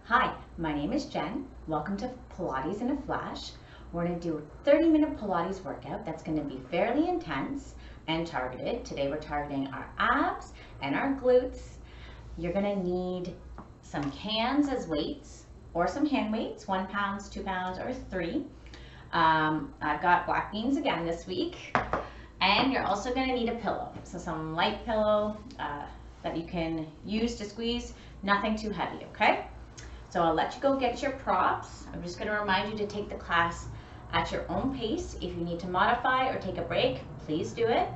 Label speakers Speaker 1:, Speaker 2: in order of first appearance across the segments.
Speaker 1: Hi, my name is Jen. Welcome to Pilates in a Flash. We're going to do a 30-minute Pilates workout that's going to be fairly intense and targeted. Today we're targeting our abs and our glutes. You're going to need some cans as weights or some hand weights, 1 pound, 2 pounds, or 3. I've got black beans again this week. And you're also going to need a pillow. So some light pillow that you can use to squeeze, nothing too heavy, okay? So I'll let you go get your props. I'm just going to remind you to take the class at your own pace. If you need to modify or take a break, please do it.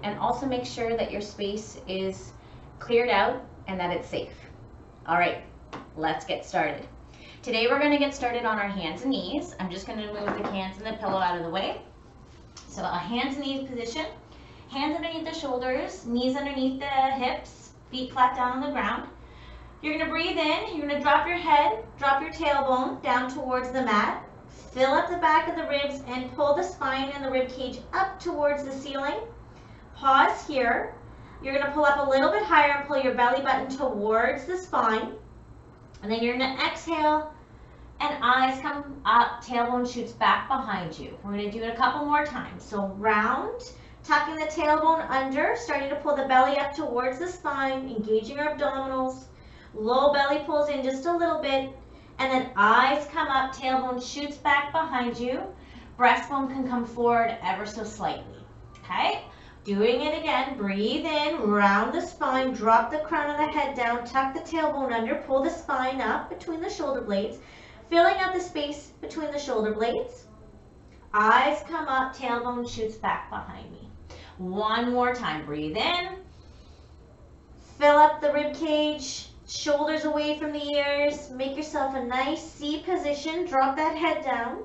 Speaker 1: And also make sure that your space is cleared out and that it's safe. All right, let's get started. Today we're going to get started on our hands and knees. I'm just going to move the cans and the pillow out of the way. So a hands and knees position. Hands underneath the shoulders, knees underneath the hips, feet flat down on the ground. You're going to breathe in, you're going to drop your head, drop your tailbone down towards the mat, fill up the back of the ribs and pull the spine and the rib cage up towards the ceiling. Pause here. You're going to pull up a little bit higher and pull your belly button towards the spine. And then you're going to exhale and eyes come up, tailbone shoots back behind you. We're going to do it a couple more times. So round, tucking the tailbone under, starting to pull the belly up towards the spine, engaging our abdominals. Low belly pulls in just a little bit, and then eyes come up, tailbone shoots back behind you. Breastbone can come forward ever so slightly, okay? Doing it again, breathe in, round the spine, drop the crown of the head down, tuck the tailbone under, pull the spine up between the shoulder blades, filling out the space between the shoulder blades. Eyes come up, tailbone shoots back behind me. One more time, breathe in, fill up the rib cage, shoulders away from the ears, make yourself a nice C position, drop that head down.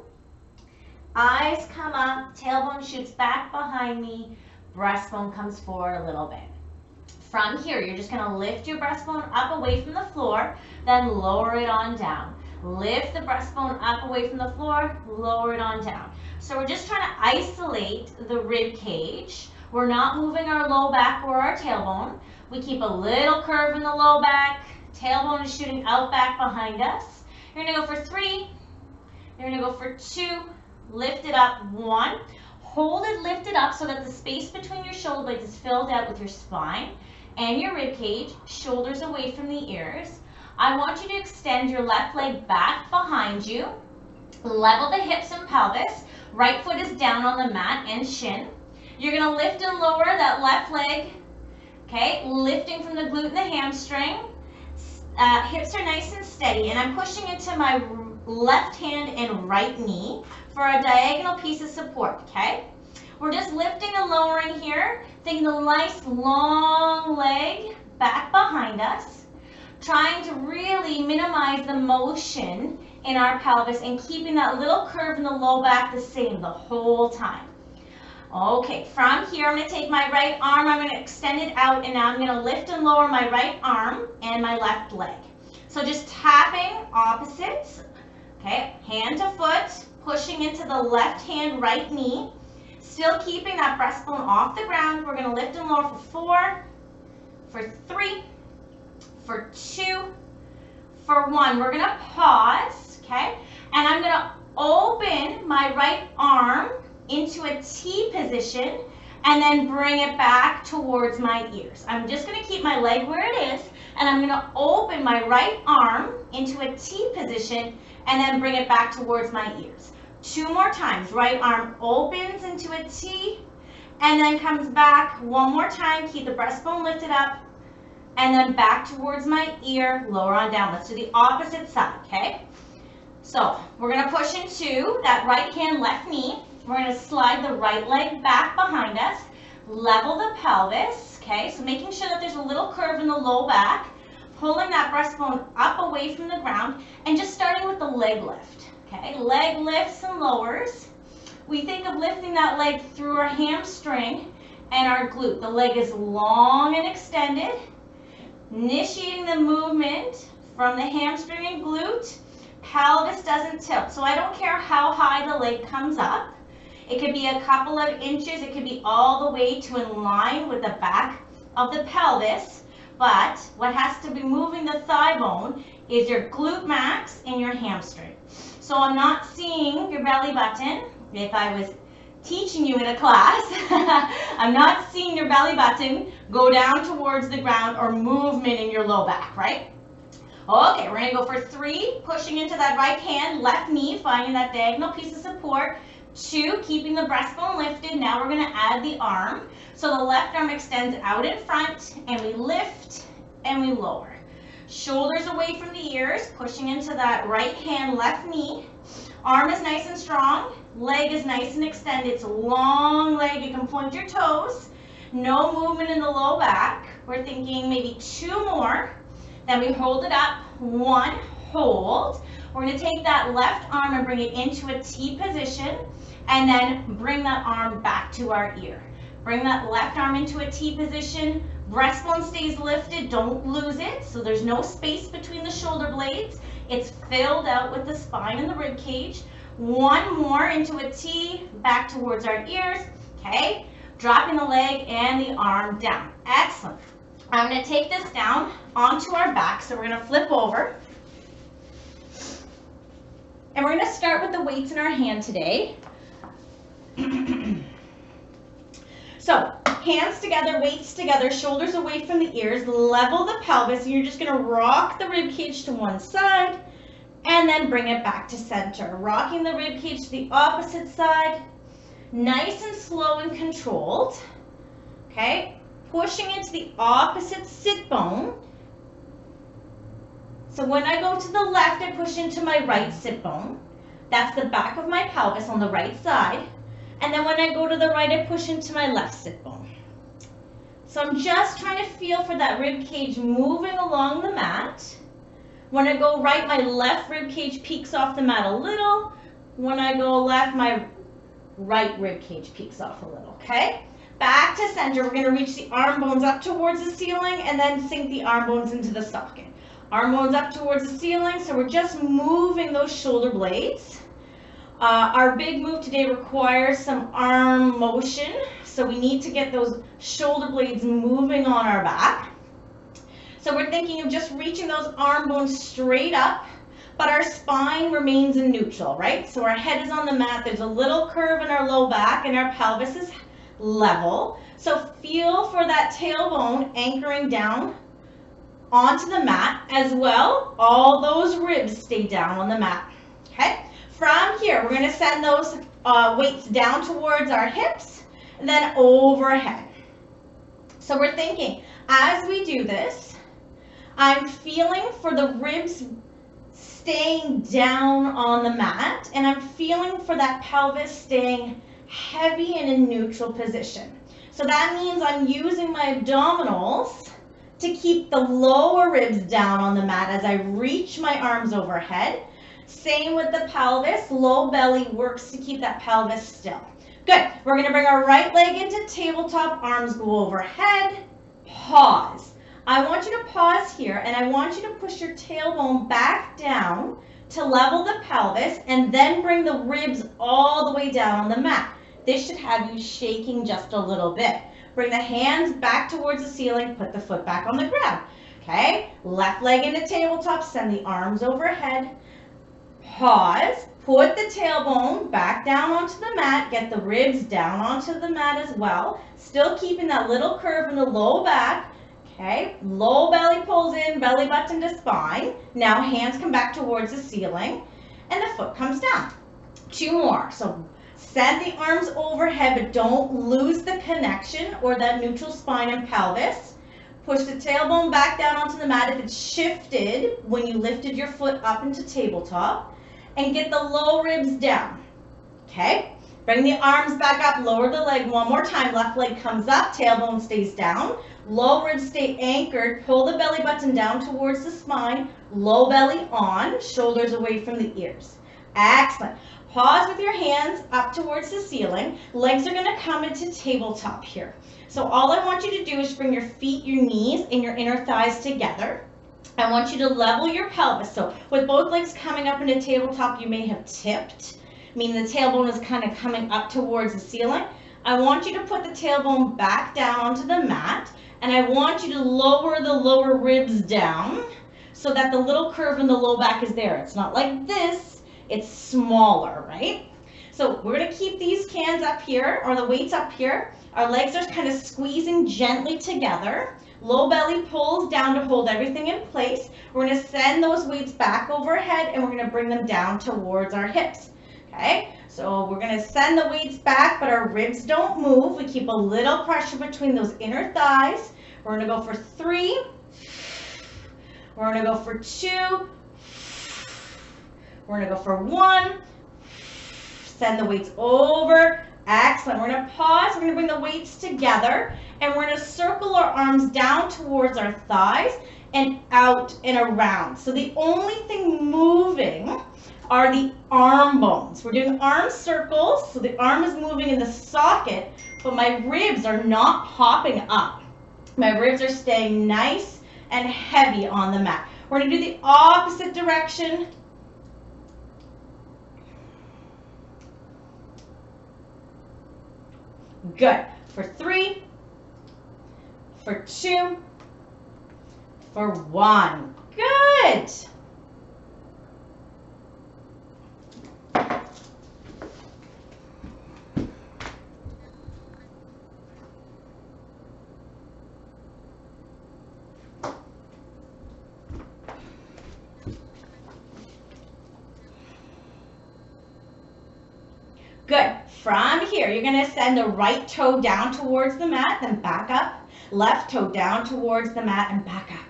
Speaker 1: Eyes come up, tailbone shoots back behind me, breastbone comes forward a little bit. From here, you're just gonna lift your breastbone up away from the floor, then lower it on down. Lift the breastbone up away from the floor, lower it on down. So we're just trying to isolate the rib cage. We're not moving our low back or our tailbone. We keep a little curve in the low back. Tailbone is shooting out back behind us. You're gonna go for 3. You're gonna go for 2. Lift it up, 1. Hold it lifted up so that the space between your shoulder blades is filled out with your spine and your rib cage, shoulders away from the ears. I want you to extend your left leg back behind you. Level the hips and pelvis. Right foot is down on the mat and shin. You're gonna lift and lower that left leg. Okay, lifting from the glute and the hamstring. Hips are nice and steady, and I'm pushing into my left hand and right knee for a diagonal piece of support, okay? We're just lifting and lowering here, taking the nice long leg back behind us, trying to really minimize the motion in our pelvis and keeping that little curve in the low back the same the whole time. Okay, from here, I'm going to take my right arm, I'm going to extend it out, and now I'm going to lift and lower my right arm and my left leg. So just tapping opposites, okay, hand to foot, pushing into the left hand, right knee, still keeping that breastbone off the ground. We're going to lift and lower for 4, for 3, for 2, for 1. We're going to pause, okay, and I'm going to open my right arm into a T position and then bring it back towards my ears. I'm just going to keep my leg where it is and I'm going to open my right arm into a T position and then bring it back towards my ears. 2 more times. Right arm opens into a T and then comes back. 1 more time. Keep the breastbone lifted up and then back towards my ear. Lower on down. Let's do the opposite side, okay? So we're going to push into that right hand, left knee. We're going to slide the right leg back behind us, level the pelvis, okay? So making sure that there's a little curve in the low back, pulling that breastbone up away from the ground, and just starting with the leg lift, okay? Leg lifts and lowers. We think of lifting that leg through our hamstring and our glute. The leg is long and extended, initiating the movement from the hamstring and glute. Pelvis doesn't tilt, so I don't care how high the leg comes up. It could be a couple of inches, it could be all the way to in line with the back of the pelvis, but what has to be moving the thigh bone
Speaker 2: is your glute max and your hamstring. So I'm not seeing your belly button. If I was teaching you in a class, I'm not seeing your belly button go down towards the ground or movement in your low back, right? Okay, we're gonna go for 3, pushing into that right hand, left knee, finding that diagonal piece of support. 2, keeping the breastbone lifted. Now we're gonna add the arm. So the left arm extends out in front, and we lift and we lower. Shoulders away from the ears, pushing into that right hand, left knee. Arm is nice and strong, leg is nice and extended. It's a long leg, you can point your toes. No movement in the low back. We're thinking maybe 2 more. Then we hold it up, 1, hold. We're gonna take that left arm and bring it into a T position, and then bring that arm back to our ear. Bring that left arm into a T position, breastbone stays lifted, don't lose it, so there's no space between the shoulder blades. It's filled out with the spine and the rib cage. 1 more into a T, back towards our ears, okay? Dropping the leg and the arm down. Excellent. I'm gonna take this down onto our back, so we're gonna flip over. And we're gonna start with the weights in our hand today. So, hands together, weights together, shoulders away from the ears, level the pelvis, and you're just gonna rock the rib cage to one side, and then bring it back to center. Rocking the rib cage to the opposite side, nice and slow and controlled, okay? Pushing into the opposite sit bone. So when I go to the left, I push into my right sit bone. That's the back of my pelvis on the right side. And then when I go to the right, I push into my left sit bone. So I'm just trying to feel for that rib cage moving along the mat. When I go right, my left rib cage peeks off the mat a little. When I go left, my right rib cage peeks off a little, okay? Back to center, we're gonna reach the arm bones up towards the ceiling and then sink the arm bones into the socket. Arm bones up towards the ceiling, so we're just moving those shoulder blades. Our big move today requires some arm motion, so we need to get those shoulder blades moving on our back. So we're thinking of just reaching those arm bones straight up, but our spine remains in neutral, right? So our head is on the mat, there's a little curve in our low back, and our pelvis is level. So feel for that tailbone anchoring down onto the mat as well. All those ribs stay down on the mat, okay? From here, we're gonna send those weights down towards our hips and then overhead. So we're thinking, as we do this, I'm feeling for the ribs staying down on the mat, and I'm feeling for that pelvis staying heavy and in neutral position. So that means I'm using my abdominals to keep the lower ribs down on the mat as I reach my arms overhead. Same with the pelvis, low belly works to keep that pelvis still. Good, we're gonna bring our right leg into tabletop, arms go overhead, pause. I want you to pause here, and I want you to push your tailbone back down to level the pelvis, and then bring the ribs all the way down on the mat. This should have you shaking just a little bit. Bring the hands back towards the ceiling, put the foot back on the ground. Okay, left leg into tabletop, send the arms overhead. Pause, put the tailbone back down onto the mat, get the ribs down onto the mat as well. Still keeping that little curve in the low back. Okay, low belly pulls in, belly button to spine. Now hands come back towards the ceiling, and the foot comes down. 2 more. So send the arms overhead, but don't lose the connection or that neutral spine and pelvis. Push the tailbone back down onto the mat if it's shifted when you lifted your foot up into tabletop, and get the low ribs down. Okay, bring the arms back up, lower the leg one more time. Left leg comes up, tailbone stays down. Low ribs stay anchored, pull the belly button down towards the spine, low belly on, shoulders away from the ears. Excellent. Pause with your hands up towards the ceiling. Legs are gonna come into tabletop here. So all I want you to do is bring your feet, your knees, and your inner thighs together. I want you to level your pelvis. So with both legs coming up into tabletop, you may have tipped, meaning the tailbone is kind of coming up towards the ceiling. I want you to put the tailbone back down onto the mat, and I want you to lower the lower ribs down so that the little curve in the low back is there. It's not like this, it's smaller, right? So we're gonna keep these cans up here, or the weights up here. Our legs are kind of squeezing gently together. Low belly pulls down to hold everything in place. We're gonna send those weights back overhead and we're gonna bring them down towards our hips, okay? So we're gonna send the weights back, but our ribs don't move. We keep a little pressure between those inner thighs. We're gonna go for 3. We're gonna go for 2. We're gonna go for 1. Send the weights over. Excellent. We're gonna pause. We're gonna bring the weights together and we're gonna circle our arms down towards our thighs and out and around. So the only thing moving are the arm bones. We're doing arm circles, so the arm is moving in the socket, but my ribs are not hopping up. My ribs are staying nice and heavy on the mat. We're gonna do the opposite direction. Good. For 3, for 2, for 1. Good. Good. From here, you're going to send the right toe down towards the mat, then back up. Left toe down towards the mat and back up.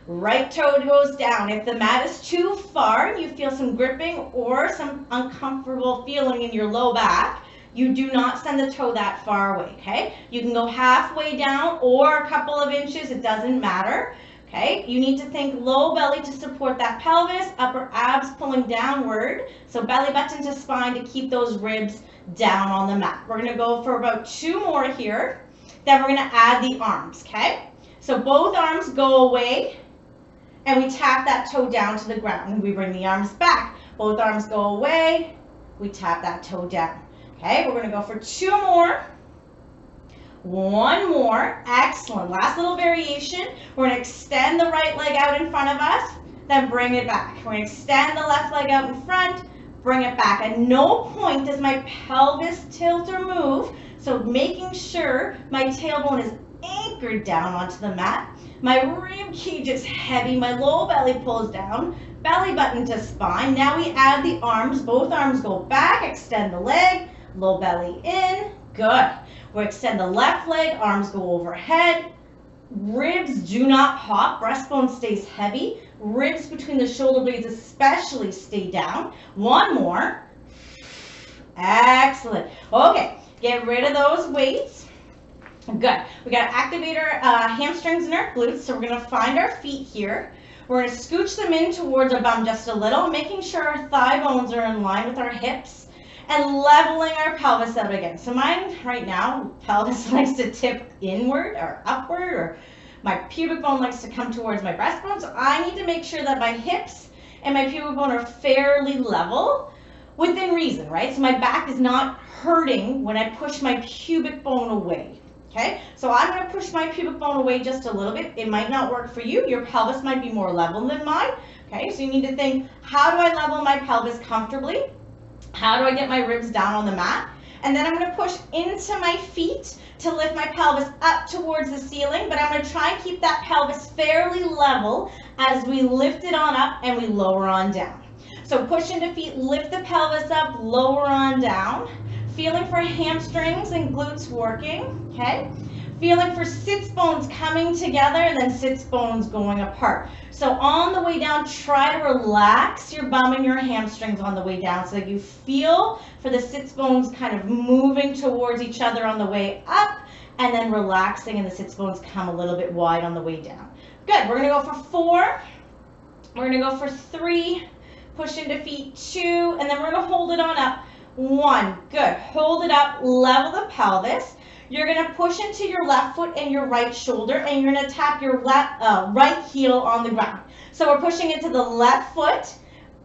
Speaker 2: Right toe goes down. If the mat is too far and you feel some gripping or some uncomfortable feeling in your low back, you do not send the toe that far away, okay? You can go halfway down or a couple of inches, it doesn't matter. Okay, you need to think low belly to support that pelvis, upper abs pulling downward. So belly button to spine to keep those ribs down on the mat. We're gonna go for about 2 more here. Then we're gonna add the arms, okay? So both arms go away and we tap that toe down to the ground and we bring the arms back. Both arms go away, we tap that toe down. Okay, we're gonna go for 2 more. 1 more, excellent. Last little variation. We're gonna extend the right leg out in front of us, then bring it back. We're gonna extend the left leg out in front, bring it back. At no point does my pelvis tilt or move, so making sure my tailbone is anchored down onto the mat. My rib cage is heavy, my low belly pulls down, belly button to spine. Now we add the arms, both arms go back, extend the leg, low belly in, good. We'll extend the left leg, arms go overhead, ribs do not hop, breastbone stays heavy, ribs between the shoulder blades especially stay down. 1 more, excellent. Okay, get rid of those weights. Good. We got to activate our hamstrings and our glutes, so we're going to find our feet here. We're going to scooch them in towards our bum just a little, making sure our thigh bones are in line with our hips and leveling our pelvis out again. So mine right now, pelvis likes to tip inward or upward, or my pubic bone likes to come towards my breastbone. So I need to make sure that my hips and my pubic bone are fairly level within reason, right? So my back is not hurting when I push my pubic bone away. Okay, so I'm going to push my pubic bone away just a little bit. It might not work for you. Your pelvis might be more level than mine. Okay, so you need to think, how do I level my pelvis comfortably? How do I get my ribs down on the mat? And then I'm going to push into my feet to lift my pelvis up towards the ceiling, but I'm going to try and keep that pelvis fairly level as we lift it on up and we lower on down. So push into feet, lift the pelvis up, lower on down. Feeling for hamstrings and glutes working, okay? Feeling for sits bones coming together and then sits bones going apart. So on the way down, try to relax your bum and your hamstrings on the way down so that you feel for the sits bones kind of moving towards each other on the way up and then relaxing and the sits bones come a little bit wide on the way down. Good, we're gonna go for 4. We're gonna go for 3, push into feet 2, and then we're gonna hold it on up. 1, good, hold it up, level the pelvis. You're gonna push into your left foot and your right shoulder, and you're gonna tap your right heel on the ground. So we're pushing into the left foot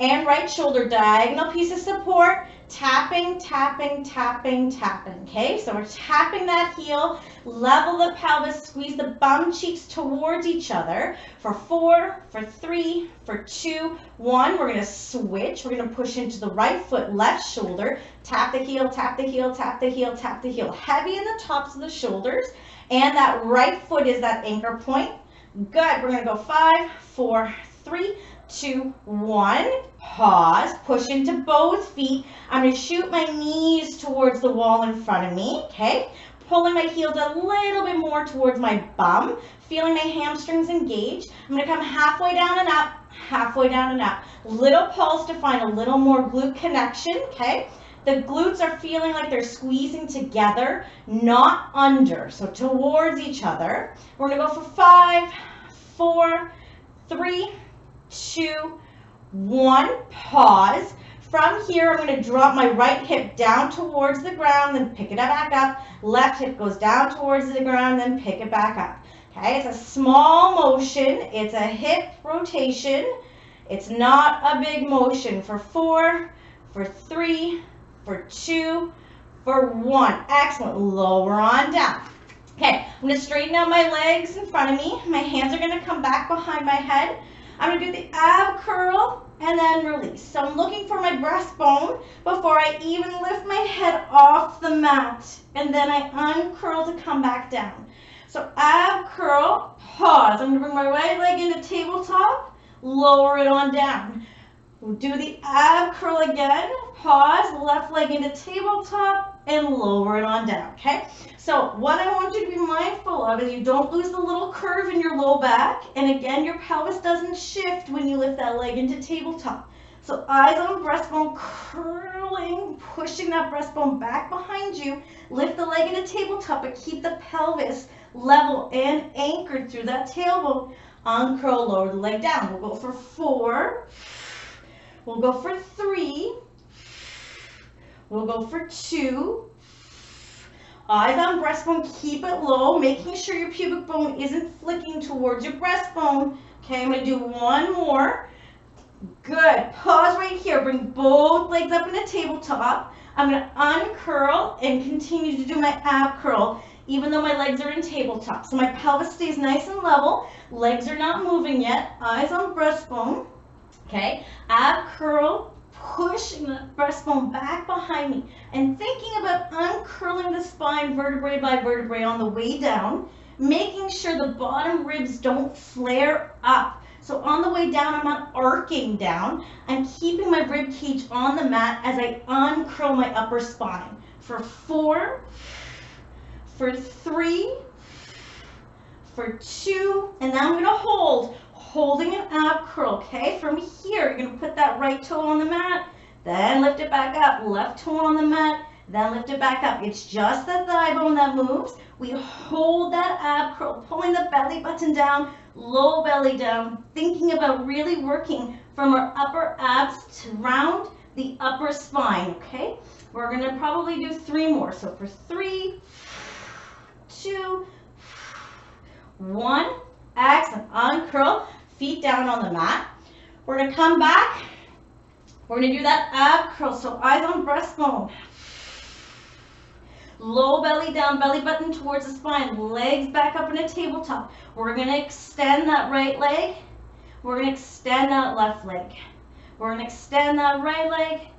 Speaker 2: and right shoulder, diagonal piece of support, tapping, tapping, tapping, tapping, okay? So we're tapping that heel, level the pelvis, squeeze the bum cheeks towards each other for 4, for 3, for 2, 1. We're gonna switch. We're gonna push into the right foot, left shoulder, tap the heel, tap the heel, tap the heel, tap the heel. Heavy in the tops of the shoulders, and that right foot is that anchor point. Good, we're gonna go 5, 4, 3, 2, 1. Pause, push into both feet. I'm going to shoot my knees towards the wall in front of me, okay? Pulling my heels a little bit more towards my bum, feeling my hamstrings engage. I'm going to come halfway down and up, halfway down and up. Little pulse to find a little more glute connection, okay? The glutes are feeling like they're squeezing together, not under, so towards each other. We're going to go for 5, 4, 3, 2, 1. Pause. From here, I'm going to drop my right hip down towards the ground, then pick it back up. Left hip goes down towards the ground, then pick it back up. Okay, it's a small motion. It's a hip rotation. It's not a big motion. For 4, for 3, for 2, for 1. Excellent. Lower on down. Okay, I'm going to straighten out my legs in front of me. My hands are going to come back behind my head. I'm going to do the ab curl and then release. So I'm looking for my breastbone before I even lift my head off the mat. And then I uncurl to come back down. So ab curl, pause. I'm going to bring my right leg into tabletop, lower it on down. We'll do the ab curl again, pause, left leg into tabletop, and lower it on down, okay? So what I want you to be mindful of is you don't lose the little curve in your low back, and again, your pelvis doesn't shift when you lift that leg into tabletop. So eyes on breastbone, curling, pushing that breastbone back behind you, lift the leg into tabletop, but keep the pelvis level and anchored through that tailbone. Uncurl, lower the leg down. We'll go for 4. We'll go for 3. We'll go for 2. Eyes on breastbone, keep it low, making sure your pubic bone isn't flicking towards your breastbone. Okay, I'm going to do 1 more. Good. Pause right here. Bring both legs up in a tabletop. I'm going to uncurl and continue to do my ab curl, even though my legs are in tabletop. So my pelvis stays nice and level. Legs are not moving yet. Eyes on breastbone. Okay, ab curl, pushing the breastbone back behind me and thinking about uncurling the spine vertebrae by vertebrae on the way down, making sure the bottom ribs don't flare up. So on the way down, I'm not arcing down. I'm keeping my rib cage on the mat as I uncurl my upper spine. For 4, for 3, for 2, and now I'm going to hold. Holding an ab curl, okay? From here, you're going to put that right toe on the mat, then lift it back up. Left toe on the mat, then lift it back up. It's just the thigh bone that moves. We hold that ab curl, pulling the belly button down, low belly down, thinking about really working from our upper abs to round the upper spine, okay? We're going to probably do 3 more. So for 3, 2, 1, excellent. Uncurl. Feet down on the mat. We're going to come back. We're going to do that ab curl. So eyes on breastbone. Low belly down, belly button towards the spine. Legs back up in a tabletop. We're going to extend that right leg. We're going to extend that left leg. We're going to extend that right leg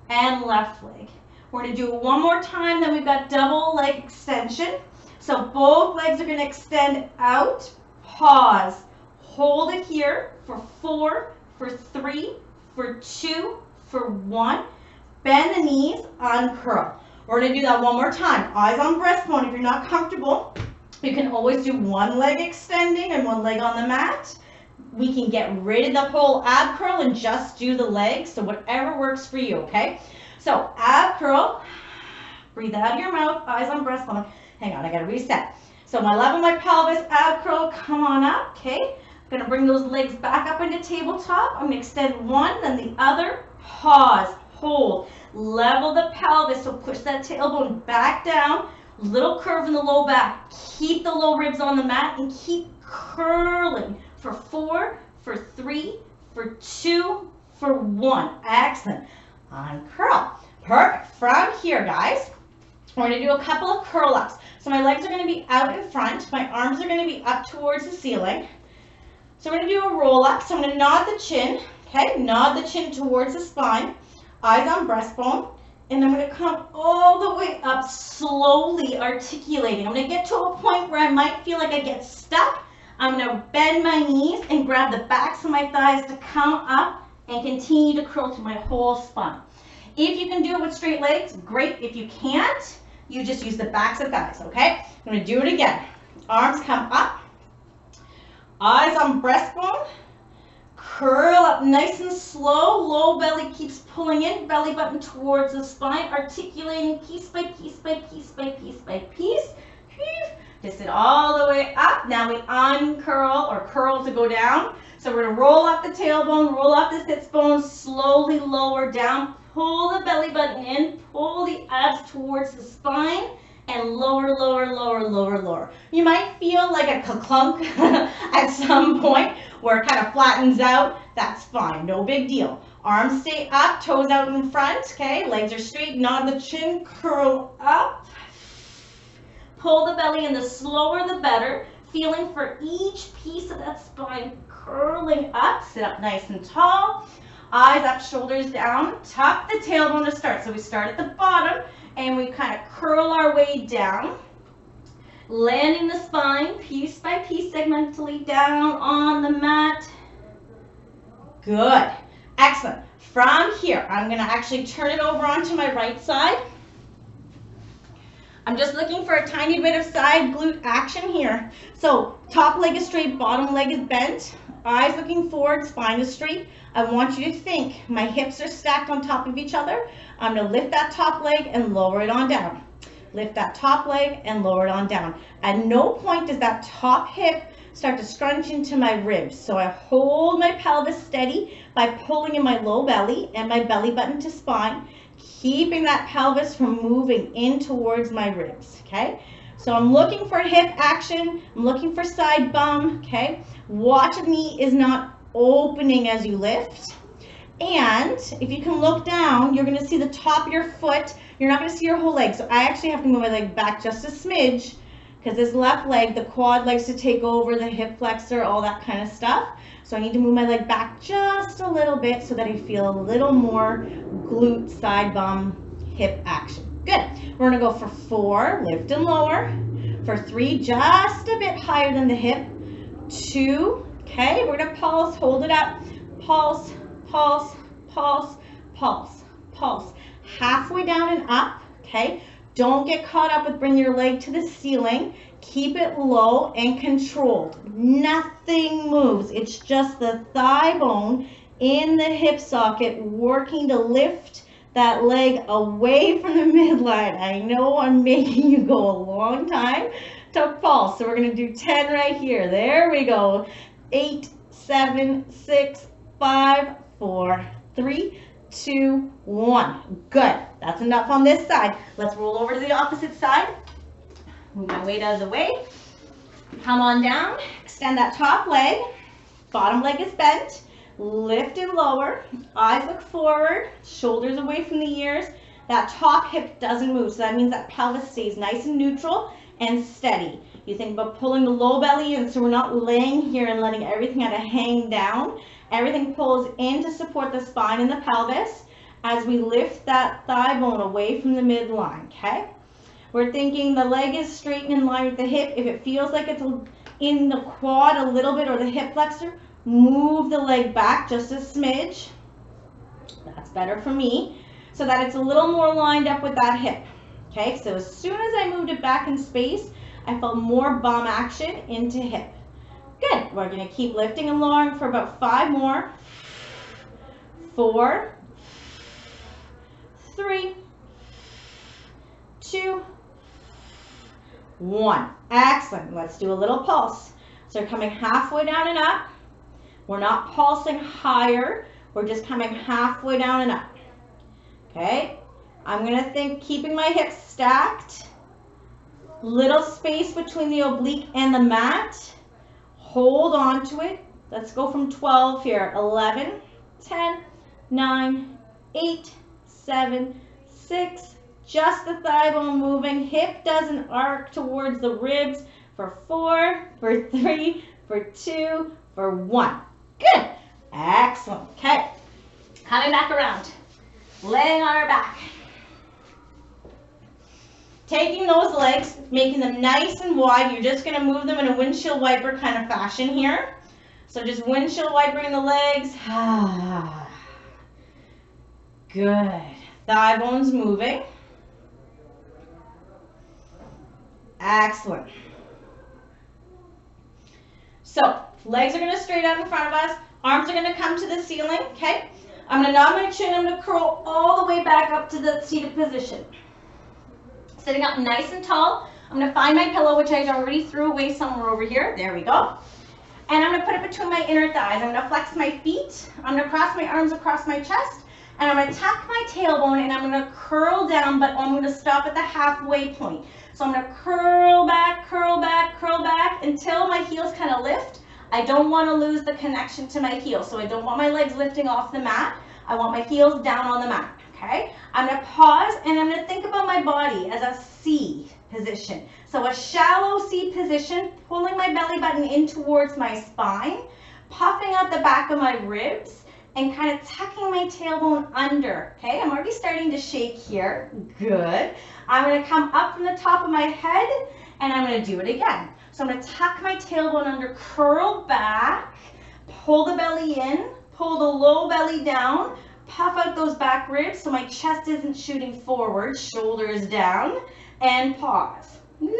Speaker 2: and left leg. We're going to do it 1 more time. Then we've got double leg extension. So both legs are going to extend out. Pause. Hold it here for 4, for 3, for 2, for 1. Bend the knees, uncurl. We're going to do that 1 more time. Eyes on breastbone. If you're not comfortable, you can always do 1 leg extending and 1 leg on the mat. We can get rid of the whole ab curl and just do the legs. So whatever works for you, okay? So ab curl. Breathe out of your mouth. Eyes on breastbone. Hang on, I got to reset. So my level my pelvis, ab curl, come on up, okay? I'm going to bring those legs back up into tabletop. I'm going to extend 1, then the other. Pause, hold, level the pelvis. So push that tailbone back down. Little curve in the low back. Keep the low ribs on the mat and keep curling for 4, for 3, for 2, for 1. Excellent. Uncurl. Perfect. From here, guys, we're going to do a couple of curl ups. So my legs are going to be out in front. My arms are going to be up towards the ceiling. So we're going to do a roll up. So I'm going to nod the chin. Okay, nod the chin towards the spine. Eyes on breastbone. And I'm going to come all the way up, slowly articulating. I'm going to get to a point where I might feel like I get stuck. I'm going to bend my knees and grab the backs of my thighs to come up and continue to curl through my whole spine. If you can do it with straight legs, great. If you can't, you just use the backs of thighs, okay? I'm going to do it again. Arms come up. Eyes on breastbone. Curl up nice and slow. Low belly keeps pulling in. Belly button towards the spine. Articulating piece by piece by piece by piece by piece. Just sit all the way up. Now we uncurl or curl to go down. So we're going to roll up the tailbone, roll up the sits bone, slowly lower down. Pull the belly button in. Pull the abs towards the spine. And lower, lower, lower, lower, lower. You might feel like a clunk at some point where it kind of flattens out. That's fine, no big deal. Arms stay up, toes out in front, okay? Legs are straight, nod the chin, curl up. Pull the belly in, the slower the better. Feeling for each piece of that spine curling up. Sit up nice and tall. Eyes up, shoulders down. Tuck the tailbone to start. So we start at the bottom. And we kind of curl our way down, landing the spine piece by piece segmentally down on the mat. Good. Excellent. From here, I'm going to actually turn it over onto my right side. I'm just looking for a tiny bit of side glute action here. So top leg is straight, bottom leg is bent. Eyes looking forward, spine is straight. I want you to think my hips are stacked on top of each other. I'm going to lift that top leg and lower it on down. Lift that top leg and lower it on down. At no point does that top hip start to scrunch into my ribs. So I hold my pelvis steady by pulling in my low belly and my belly button to spine, keeping that pelvis from moving in towards my ribs, okay? So I'm looking for hip action. I'm looking for side bum, okay? Watch the knee is not opening as you lift. And if you can look down, you're going to see the top of your foot. You're not going to see your whole leg. So I actually have to move my leg back just a smidge because this left leg, the quad likes to take over, the hip flexor, all that kind of stuff. So I need to move my leg back just a little bit so that I feel a little more glute, side bum, hip action. Good. We're going to go for 4, lift and lower. For 3, just a bit higher than the hip. 2, okay, we're going to pulse, hold it up, pulse, pulse, pulse, pulse, pulse. Halfway down and up, okay? Don't get caught up with bring your leg to the ceiling. Keep it low and controlled. Nothing moves. It's just the thigh bone in the hip socket working to lift that leg away from the midline. I know I'm making you go a long time to pulse. So we're going to do 10 right here. There we go. 8, 7, 6, 5, 4, 3, 2, 1. Good. That's enough on this side. Let's roll over to the opposite side. Move my weight out of the way. Come on down. Extend that top leg. Bottom leg is bent. Lift and lower. Eyes look forward. Shoulders away from the ears. That top hip doesn't move. So that means that pelvis stays nice and neutral and steady. You think about pulling the low belly in so we're not laying here and letting everything kind of hang down. Everything pulls in to support the spine and the pelvis as we lift that thigh bone away from the midline, okay? We're thinking the leg is straight and in line with the hip. If it feels like it's in the quad a little bit or the hip flexor, move the leg back just a smidge. That's better for me. So that it's a little more lined up with that hip. Okay, so as soon as I moved it back in space, I felt more bum action into hip. Good. We're going to keep lifting and lowering for about 5 more. 4, 3, 2, 1. Excellent. Let's do a little pulse. So we're coming halfway down and up. We're not pulsing higher. We're just coming halfway down and up. Okay. I'm going to think keeping my hips stacked. Little space between the oblique and the mat. Hold on to it. Let's go from 12 here. 11, 10, 9, 8, 7, 6, just the thigh bone moving. Hip doesn't arc towards the ribs. For 4, for 3, for 2, for 1. Good. Excellent. Okay. Coming back around. Laying on our back. Taking those legs, making them nice and wide. You're just going to move them in a windshield wiper kind of fashion here. So just windshield wipering the legs. Good. Thigh bones moving. Excellent. So legs are going to straight out in front of us. Arms are going to come to the ceiling. Okay. I'm going to knob my chin. I'm going to curl all the way back up to the seated position. Sitting up nice and tall. I'm going to find my pillow, which I already threw away somewhere over here. There we go. And I'm going to put it between my inner thighs. I'm going to flex my feet. I'm going to cross my arms across my chest. And I'm going to tuck my tailbone and I'm going to curl down, but I'm going to stop at the halfway point. So I'm going to curl back, curl back, curl back until my heels kind of lift. I don't want to lose the connection to my heels. So I don't want my legs lifting off the mat. I want my heels down on the mat. Okay? I'm going to pause and I'm going to think about my body as a C position. So a shallow C position, pulling my belly button in towards my spine, puffing out the back of my ribs, and kind of tucking my tailbone under. Okay, I'm already starting to shake here. Good. I'm going to come up from the top of my head, and I'm going to do it again. So I'm going to tuck my tailbone under, curl back, pull the belly in, pull the low belly down, puff out those back ribs so my chest isn't shooting forward, shoulders down, and pause. Woo!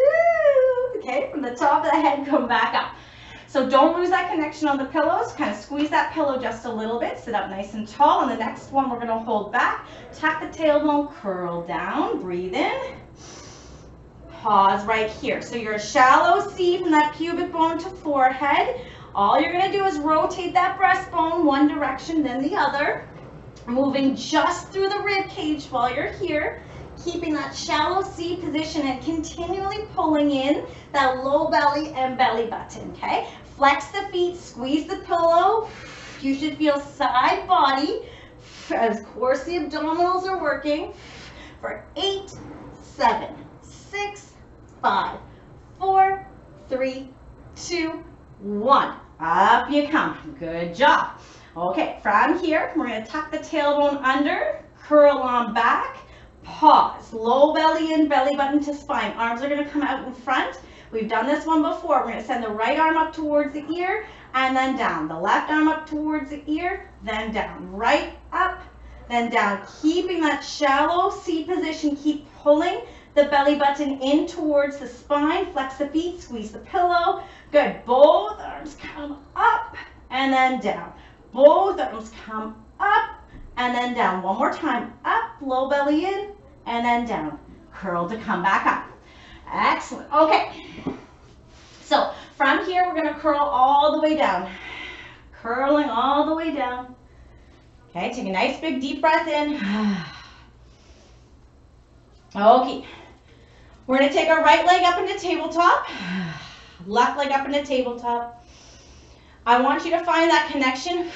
Speaker 2: Okay, from the top of the head, come back up. So don't lose that connection on the pillows. Kind of squeeze that pillow just a little bit. Sit up nice and tall. On the next one, we're going to hold back. Tuck the tailbone, curl down, breathe in. Pause right here. So you're a shallow C from that pubic bone to forehead. All you're going to do is rotate that breastbone one direction, then the other. Moving just through the rib cage while you're here. Keeping that shallow C position and continually pulling in that low belly and belly button, okay? Flex the feet, squeeze the pillow. You should feel side body as of course the abdominals are working for 8, 7, 6, 5, 4, 3, 2, 1. Up you come. Good job. Okay, from here, we're going to tuck the tailbone under, curl on back, pause, low belly in, belly button to spine. Arms are going to come out in front. We've done this one before. We're going to send the right arm up towards the ear and then down. The left arm up towards the ear, then down. Right up, then down. Keeping that shallow C position. Keep pulling the belly button in towards the spine. Flex the feet, squeeze the pillow. Good. Both arms come up and then down. Both arms come up and then down. One more time. Up, low belly in, and then down. Curl to come back up. Excellent. Okay. So from here, we're going to curl all the way down. Curling all the way down. Okay, take a nice big deep breath in. Okay. We're going to take our right leg up into tabletop. Left leg up into tabletop. I want you to find that connection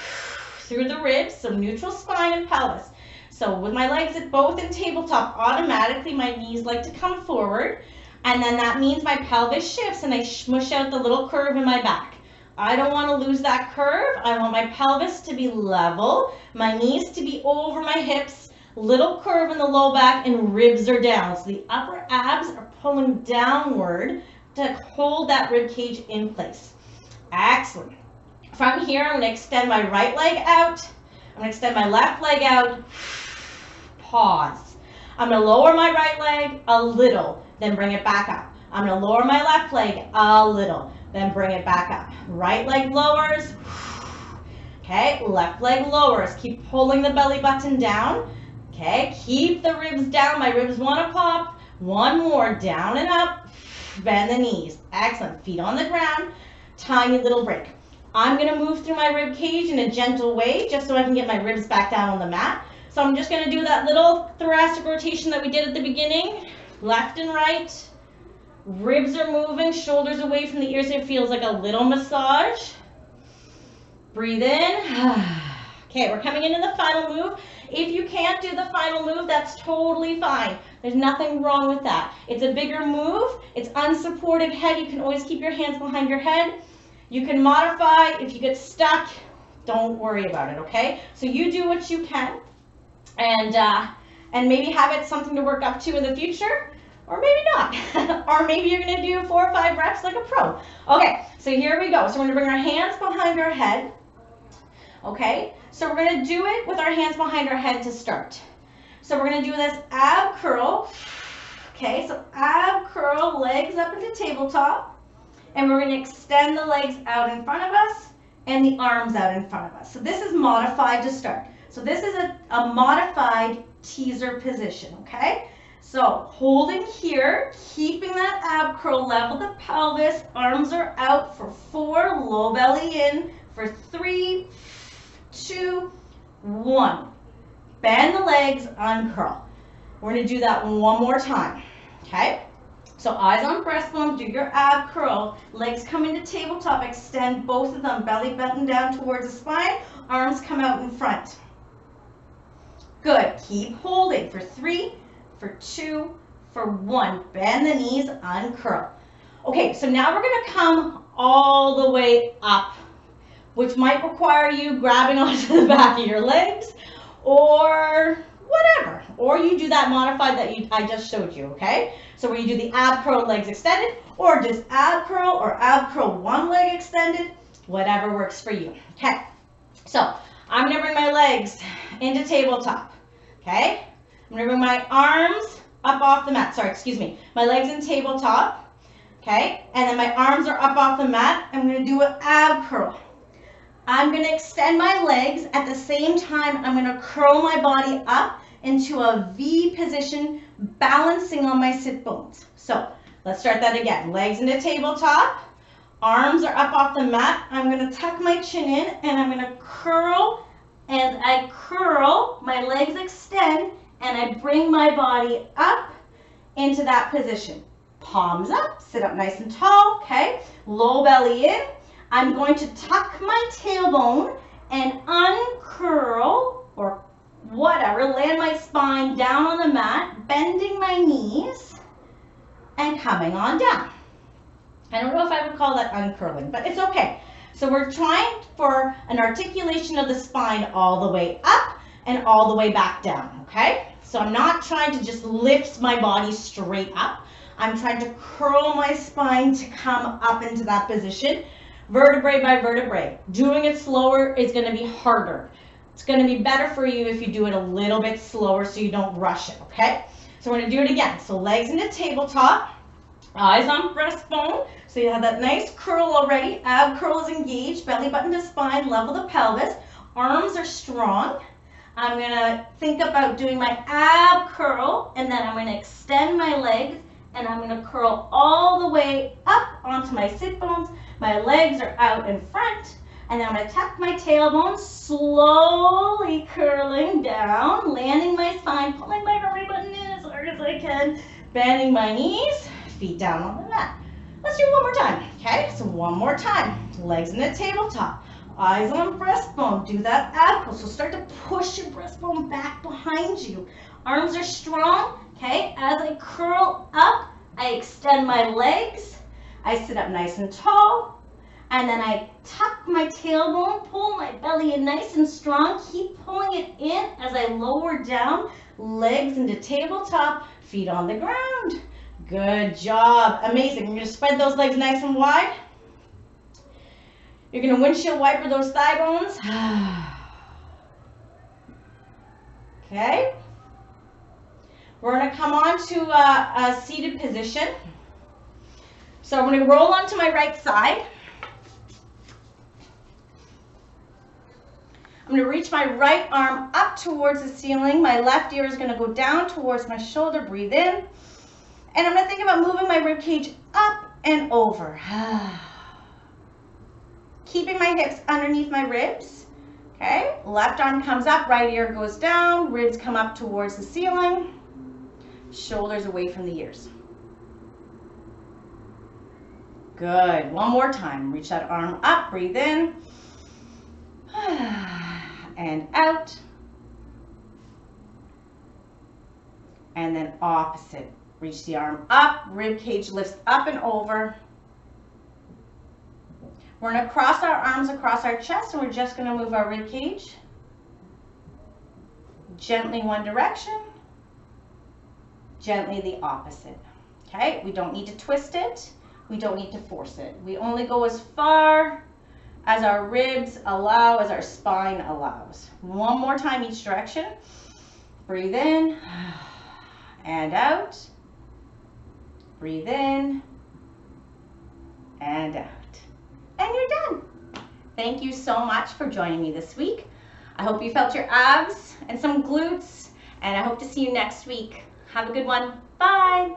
Speaker 2: through the ribs, so neutral spine and pelvis. So with my legs at both in tabletop, automatically my knees like to come forward, and then that means my pelvis shifts and I smush out the little curve in my back. I don't want to lose that curve. I want my pelvis to be level, my knees to be over my hips, little curve in the low back, and ribs are down. So the upper abs are pulling downward to hold that rib cage in place. Excellent. From here, I'm going to extend my right leg out. I'm going to extend my left leg out. Pause. I'm going to lower my right leg a little, then bring it back up. I'm going to lower my left leg a little, then bring it back up. Right leg lowers. Okay, left leg lowers. Keep pulling the belly button down. Okay, keep the ribs down. My ribs want to pop. One more, down and up. Bend the knees. Excellent. Feet on the ground. Tiny little break. I'm going to move through my rib cage in a gentle way just so I can get my ribs back down on the mat. So I'm just going to do that little thoracic rotation that we did at the beginning. Left and right. Ribs are moving, shoulders away from the ears. It feels like a little massage. Breathe in. Okay, we're coming into the final move. If you can't do the final move, that's totally fine. There's nothing wrong with that. It's a bigger move. It's unsupported head. You can always keep your hands behind your head. You can modify. If you get stuck, don't worry about it, okay? So you do what you can, and maybe have it something to work up to in the future, or maybe not. Or maybe you're gonna do 4 or 5 reps like a pro. Okay, so here we go. So we're gonna bring our hands behind our head. Okay, so we're gonna do it with our hands behind our head to start. So we're gonna do this ab curl. Okay, so ab curl, legs up into tabletop. And we're gonna extend the legs out in front of us and the arms out in front of us. So this is modified to start. So this is a modified teaser position, okay? So holding here, keeping that ab curl, level the pelvis, arms are out for 4, low belly in for 3, 2, 1. Bend the legs, uncurl. We're gonna do that one more time, okay? So eyes on breastbone, do your ab curl, legs come into tabletop, extend both of them, belly button down towards the spine, arms come out in front. Good, keep holding for 3, for 2, for 1. Bend the knees, uncurl. Okay, so now we're gonna come all the way up, which might require you grabbing onto the back of your legs or whatever. Or you do that modified that I just showed you, okay? So where you do the ab curl, legs extended, or just ab curl or ab curl, one leg extended, whatever works for you, okay? So I'm gonna bring my legs into tabletop, okay? I'm gonna bring my arms up off the mat, my legs in tabletop, okay? And then my arms are up off the mat. I'm gonna do an ab curl. I'm gonna extend my legs. At the same time, I'm gonna curl my body up into a V position, balancing on my sit bones. So let's start that again. Legs into tabletop, arms are up off the mat. I'm gonna tuck my chin in and I'm gonna curl. As I curl, my legs extend and I bring my body up into that position. Palms up, sit up nice and tall, okay? Low belly in. I'm going to tuck my tailbone and uncurl, or whatever, land my spine down on the mat, bending my knees, and coming on down. I don't know if I would call that uncurling, but it's okay. So we're trying for an articulation of the spine all the way up and all the way back down, okay? So I'm not trying to just lift my body straight up. I'm trying to curl my spine to come up into that position, vertebrae by vertebrae. Doing it slower is going to be harder. It's going to be better for you if you do it a little bit slower so you don't rush it, okay? So we're going to do it again. So legs into tabletop, eyes on breastbone. So you have that nice curl already. Ab curl is engaged, belly button to spine, level the pelvis. Arms are strong. I'm going to think about doing my ab curl, and then I'm going to extend my legs, and I'm going to curl all the way up onto my sit bones. My legs are out in front, and then I'm going to tuck my tailbone, slowly curling down, landing my spine, pulling my belly button in as hard as I can, bending my knees, feet down on the mat. Let's do it one more time, okay? So one more time. Legs in the tabletop, eyes on breastbone. Do that ab curl. So start to push your breastbone back behind you. Arms are strong, okay? As I curl up, I extend my legs. I sit up nice and tall, and then I tuck my tailbone, pull my belly in nice and strong, keep pulling it in as I lower down, legs into tabletop, feet on the ground. Good job, amazing. You're gonna spread those legs nice and wide. You're gonna windshield wiper those thigh bones. Okay. We're gonna come on to a seated position. So I'm going to roll onto my right side. I'm going to reach my right arm up towards the ceiling. My left ear is going to go down towards my shoulder. Breathe in. And I'm going to think about moving my rib cage up and over. Keeping my hips underneath my ribs. Okay. Left arm comes up, right ear goes down, ribs come up towards the ceiling, shoulders away from the ears. Good. One more time. Reach that arm up, breathe in.
Speaker 1: and out. And then opposite. Reach the arm up, rib cage lifts up and over. We're gonna cross our arms across our chest and we're just gonna move our rib cage. Gently one direction, gently the opposite. Okay, we don't need to twist it. We don't need to force it. We only go as far as our ribs allow, as our spine allows. One more time each direction. Breathe in and out. Breathe in and out. And you're done. Thank you so much for joining me this week. I hope you felt your abs and some glutes, and I hope to see you next week. Have a good one. Bye.